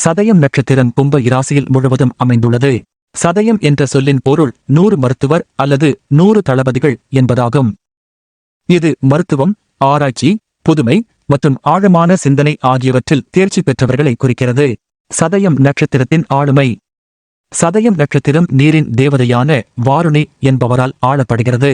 சதயம் நட்சத்திரம் கும்ப இராசியில் முழுவதும் அமைந்துள்ளது. சதயம் என்ற சொல்லின் பொருள் 100 மருத்துவர் அல்லது 100 தளபதிகள் என்பதாகும். இது மருத்துவம், ஆராய்ச்சி, புதுமை மற்றும் ஆழமான சிந்தனை ஆகியவற்றில் தேர்ச்சி பெற்றவர்களை குறிக்கிறது. சதயம் நட்சத்திரத்தின் ஆளுமை. சதயம் நட்சத்திரம் நீரின் தேவதையான வாருணி என்பவரால் ஆளப்படுகிறது.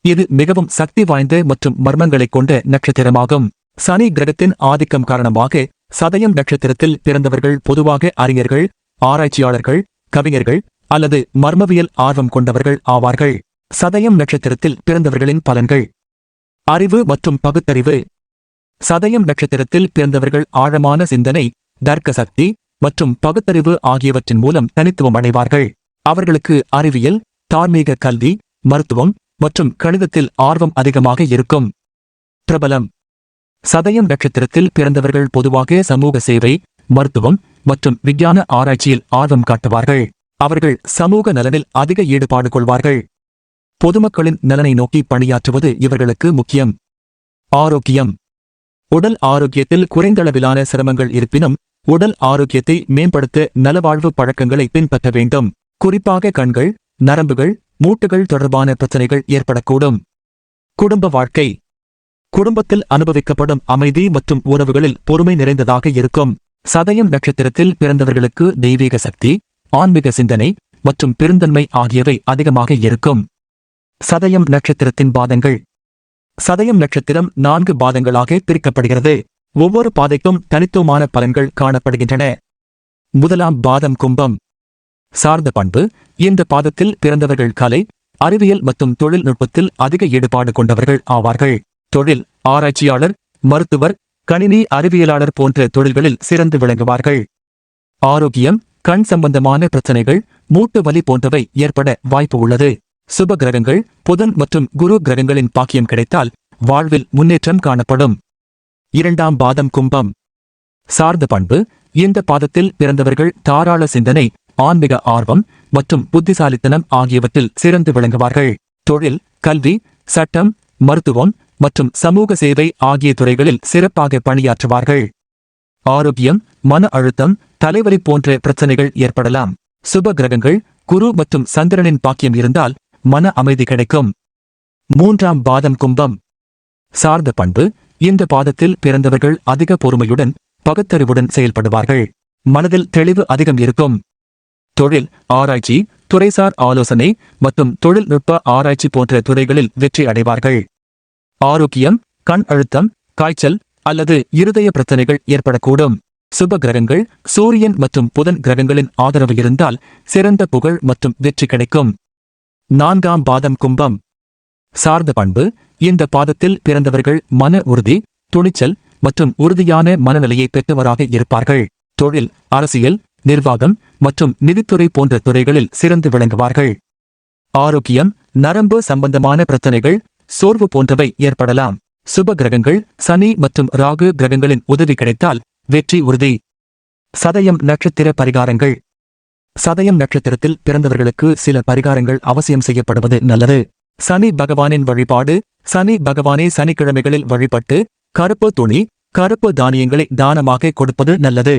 இது மிகவும் சக்தி வாய்ந்த மற்றும் மர்மங்களைக் கொண்ட நட்சத்திரமாகும். சனி கிரகத்தின் ஆதிக்கம் காரணமாக சதயம் நட்சத்திரத்தில் பிறந்தவர்கள் பொதுவாக அறிஞர்கள், ஆராய்ச்சியாளர்கள், கவிஞர்கள் அல்லது மர்மவியல் ஆர்வம் கொண்டவர்கள் ஆவார்கள். சதயம் நட்சத்திரத்தில் பிறந்தவர்களின் பலன்கள். அறிவு மற்றும் பகுத்தறிவு. சதயம் நட்சத்திரத்தில் பிறந்தவர்கள் ஆழமான சிந்தனை, தர்க்க சக்தி மற்றும் பகுத்தறிவு ஆகியவற்றின் மூலம் தனித்துவம் அடைவார்கள். அவர்களுக்கு அறிவியல், தார்மீக கல்வி, மருத்துவம் மற்றும் கணிதத்தில் ஆர்வம் அதிகமாக இருக்கும். பிரபலம். சதயம் நட்சத்திரத்தில் பிறந்தவர்கள் பொதுவாக சமூக சேவை, மருத்துவம் மற்றும் விஞ்ஞான ஆராய்ச்சியில் ஆர்வம் காட்டுவார்கள். அவர்கள் சமூக நலனில் அதிக ஈடுபாடு கொள்வார்கள். பொதுமக்களின் நலனை நோக்கி பணியாற்றுவது இவர்களுக்கு முக்கியம். ஆரோக்கியம். உடல் ஆரோக்கியத்தில் குறைந்தளவிலான சிரமங்கள் இருப்பினும் உடல் ஆரோக்கியத்தை மேம்படுத்த நலவாழ்வு பழக்கங்களை பின்பற்ற வேண்டும். குறிப்பாக கண்கள், நரம்புகள், மூட்டுகள் தொடர்பான பிரச்சனைகள் ஏற்படக்கூடும். குடும்ப வாழ்க்கை. குடும்பத்தில் அனுபவிக்கப்படும் அமைதி மற்றும் உறவுகளில் பொறுமை நிறைந்ததாக இருக்கும். சதயம் நட்சத்திரத்தில் பிறந்தவர்களுக்கு தெய்வீக சக்தி, ஆன்மீக சிந்தனை மற்றும் பெருந்தன்மை ஆகியவை அதிகமாக இருக்கும். சதயம் நட்சத்திரத்தின் பாதங்கள். சதயம் நட்சத்திரம் 4 பாதங்களாக பிரிக்கப்படுகிறது. ஒவ்வொரு பாதைக்கும் தனித்துவமான பலன்கள் காணப்படுகின்றன. முதலாம் பாதம் கும்பம். சார்ந்த பண்பு. இந்த பாதத்தில் பிறந்தவர்கள் கலை, அறிவியல் மற்றும் தொழில்நுட்பத்தில் அதிக ஈடுபாடு கொண்டவர்கள் ஆவார்கள். தொழில், ஆராய்ச்சியாளர், மருத்துவர், கணினி அறிவியலாளர் போன்ற தொழில்களில் சிறந்து விளங்குவார்கள். ஆரோக்கியம். கண் சம்பந்தமான பிரச்சனைகள், மூட்டு வலி போன்றவை ஏற்பட வாய்ப்பு உள்ளது. சுப கிரகங்கள், புதன் மற்றும் குரு கிரகங்களின் பாக்கியம் கிடைத்தால் வாழ்வில் முன்னேற்றம் காணப்படும். இரண்டாம் பாதம் கும்பம். சார்ந்த பண்பு. இந்த பாதத்தில் பிறந்தவர்கள் தாராள சிந்தனை, ஆன்மீக ஆர்வம் மற்றும் புத்திசாலித்தனம் ஆகியவற்றில் சிறந்து விளங்குவார்கள். தொழில், கல்வி, சட்டம், மருத்துவம் மற்றும் சமூக சேவை ஆகிய துறைகளில் சிறப்பாக பணியாற்றுவார்கள். ஆரோக்கியம். மன அழுத்தம், தலைவலி போன்ற பிரச்சனைகள் ஏற்படலாம். சுப கிரகங்கள், குரு மற்றும் சந்திரனின் பாக்கியம் இருந்தால் மன அமைதி கிடைக்கும். மூன்றாம் பாதம் கும்பம். சார்ந்த பண்பு. இந்த பாதத்தில் பிறந்தவர்கள் அதிக பொறுமையுடன், பகுத்தறிவுடன் செயல்படுவார்கள். மனதில் தெளிவு அதிகம் இருக்கும். தொழில், ஆராய்ச்சி, துறைசார் ஆலோசனை மற்றும் தொழில்நுட்ப ஆராய்ச்சி போன்ற துறைகளில் வெற்றி அடைவார்கள். ஆரோக்கியம். கண் அழுத்தம், காய்ச்சல் அல்லது இருதய பிரச்சனைகள் ஏற்படக்கூடும். சுப கிரகங்கள், சூரியன் மற்றும் புதன் கிரகங்களின் ஆதரவு இருந்தால் சிறந்த புகழ் மற்றும் வெற்றி கிடைக்கும். நான்காம் பாதம் கும்பம். சார்ந்த பண்பு. இந்த பாதத்தில் பிறந்தவர்கள் மன உறுதி, துணிச்சல் மற்றும் உறுதியான மனநிலையை பெற்றவராக இருப்பார்கள். தொழில், அரசியல், நிர்வாகம் மற்றும் நிதித்துறை போன்ற துறைகளில் சிறந்து விளங்குவார்கள். ஆரோக்கியம். நரம்பு சம்பந்தமான பிரச்சனைகள், சோர்வு போன்றவை ஏற்படலாம். சுப கிரகங்கள், சனி மற்றும் ராகு கிரகங்களின் உதவி கிடைத்தால் வெற்றி உறுதி. சதயம் நட்சத்திர பரிகாரங்கள். சதயம் நட்சத்திரத்தில் பிறந்தவர்களுக்கு சில பரிகாரங்கள் அவசியம் செய்யப்படுவது நல்லது. சனி பகவானின் வழிபாடு. சனி பகவானை சனிக்கிழமைகளில் வழிபட்டு கருப்பு துணி, கருப்பு தானியங்களை தானமாக கொடுப்பது நல்லது.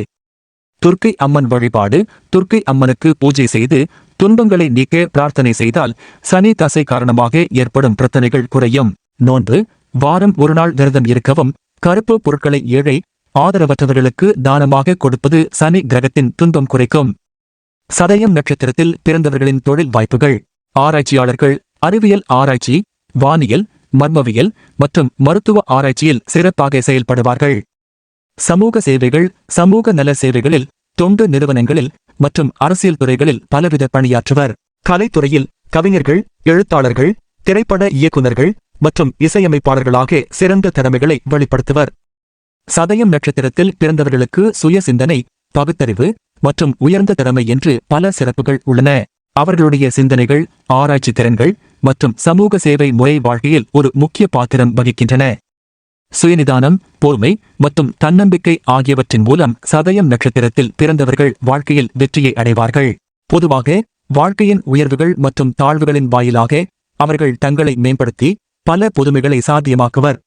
துர்க்கை அம்மன் வழிபாடு. துர்க்கை அம்மனுக்கு பூஜை செய்து துன்பங்களை நீக்க பிரார்த்தனை செய்தால் சனி தசை காரணமாக ஏற்படும் பிரச்சனைகள் குறையும். நோன்பு. வாரம் ஒரு நாள் விரதம் இருக்கவும் கருப்பு பொருட்களை ஏழை, ஆதரவற்றவர்களுக்கு தானமாக கொடுப்பது சனி கிரகத்தின் துன்பம் குறைக்கும். சதயம் நட்சத்திரத்தில் பிறந்தவர்களின் தொழில் வாய்ப்புகள். ஆராய்ச்சியாளர்கள் அறிவியல் ஆராய்ச்சி, வானியல், மர்மவியல் மற்றும் மருத்துவ ஆராய்ச்சியில் சிறப்பாக செயல்படுவார்கள். சமூக சேவைகள். சமூக நல சேவைகளில், தொண்டு நிறுவனங்களில் மற்றும் அரசியல் துறைகளில் பலவித பணியாற்றுவர். கலைத்துறையில் கவிஞர்கள், எழுத்தாளர்கள், திரைப்பட இயக்குநர்கள் மற்றும் இசையமைப்பாளர்களாக சிறந்த திறமைகளை வெளிப்படுத்துவர். சதயம் நட்சத்திரத்தில் பிறந்தவர்களுக்கு சுய சிந்தனை, பகுத்தறிவு மற்றும் உயர்ந்த திறமை என்று பல சிறப்புகள் உள்ளன. அவர்களுடைய சிந்தனைகள், ஆராய்ச்சி திறன்கள் மற்றும் சமூக சேவை முறை வாழ்க்கையில் ஒரு முக்கிய பாத்திரம் வகிக்கின்றன. சுயநிதானம், பொறுமை மற்றும் தன்னம்பிக்கை ஆகியவற்றின் மூலம் சதயம் நட்சத்திரத்தில் பிறந்தவர்கள் வாழ்க்கையில் வெற்றியை அடைவார்கள். பொதுவாக வாழ்க்கையின் உயர்வுகள் மற்றும் தாழ்வுகளின் வாயிலாக அவர்கள் தங்களை மேம்படுத்தி பல புதுமைகளை சாத்தியமாக்குவர்.